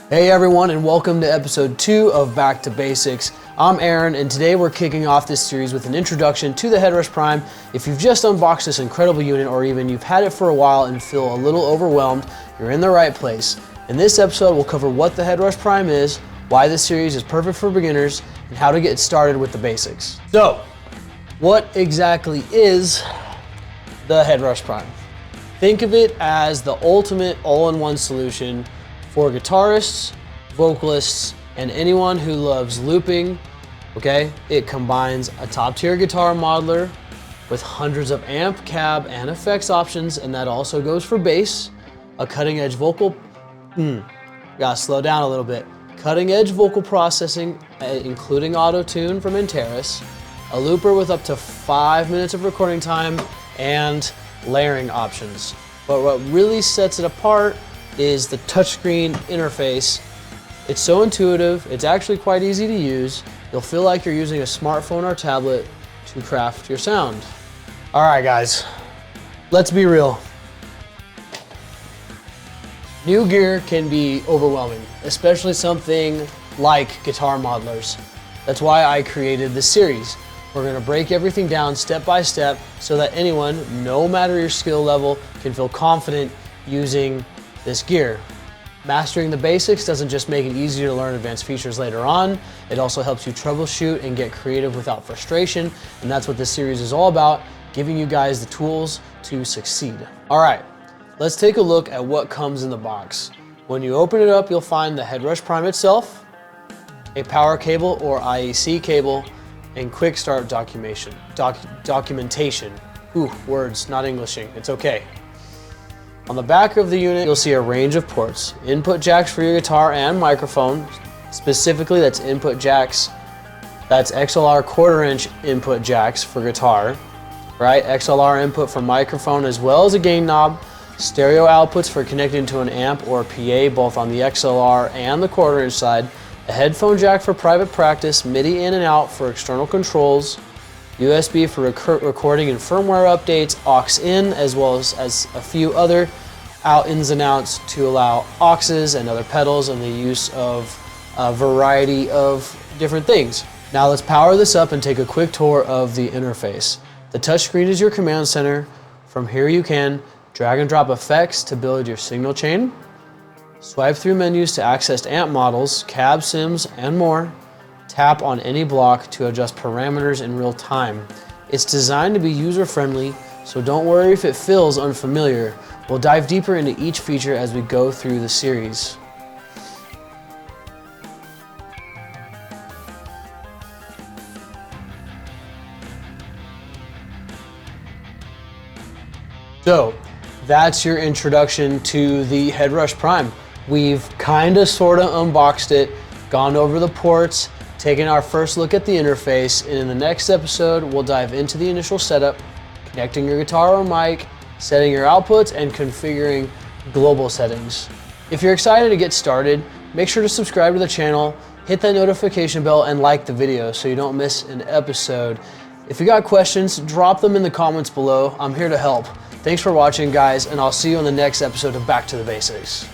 Hey everyone, and welcome to episode 2 of Back to Basics. I'm Aaron, and today we're kicking off this series with an introduction to the Headrush Prime. If you've just unboxed this incredible unit, or even you've had it for a while and feel a little overwhelmed, you're in the right place. In this episode, we'll cover what the Headrush Prime is, why this series is perfect for beginners, and how to get started with the basics. So, what exactly is the Headrush Prime? Think of it as the ultimate all-in-one solution for guitarists, vocalists, and anyone who loves looping, okay? It combines a top-tier guitar modeler with hundreds of amp, cab, and effects options, and that also goes for bass, a cutting-edge vocal, gotta slow down a little bit, cutting-edge vocal processing, including auto-tune from Antares, a looper with up to 5 minutes of recording time, and layering options. But what really sets it apart is the touchscreen interface. It's so intuitive, it's actually quite easy to use. You'll feel like you're using a smartphone or tablet to craft your sound. All right guys, let's be real. New gear can be overwhelming, especially something like guitar modelers. That's why I created this series. We're gonna break everything down step by step so that anyone, no matter your skill level, can feel confident using this gear. Mastering the basics doesn't just make it easier to learn advanced features later on, it also helps you troubleshoot and get creative without frustration, and that's what this series is all about, giving you guys the tools to succeed. All right, let's take a look at what comes in the box. When you open it up, you'll find the Headrush Prime itself, a power cable or IEC cable, and quick start documentation. Ooh, words, not Englishing, it's okay. On the back of the unit, you'll see a range of ports. Input jacks for your guitar and microphone. Specifically, that's input jacks. That's XLR 1/4 inch input jacks for guitar, right? XLR input for microphone, as well as a gain knob. Stereo outputs for connecting to an amp or PA, both on the XLR and the 1/4 inch side. A headphone jack for private practice, MIDI in and out for external controls. USB for recording and firmware updates, aux in, as well as a few other ins and outs to allow auxes and other pedals and the use of a variety of different things. Now let's power this up and take a quick tour of the interface. The touchscreen is your command center. From here you can drag and drop effects to build your signal chain, swipe through menus to access amp models, cab sims, and more. Tap on any block to adjust parameters in real time. It's designed to be user-friendly, so don't worry if it feels unfamiliar. We'll dive deeper into each feature as we go through the series. So, that's your introduction to the Headrush Prime. We've kinda sorta unboxed it, gone over the ports, taking our first look at the interface, and in the next episode, we'll dive into the initial setup, connecting your guitar or mic, setting your outputs, and configuring global settings. If you're excited to get started, make sure to subscribe to the channel, hit that notification bell, and like the video so you don't miss an episode. If you got questions, drop them in the comments below. I'm here to help. Thanks for watching, guys, and I'll see you on the next episode of Back to the Basics.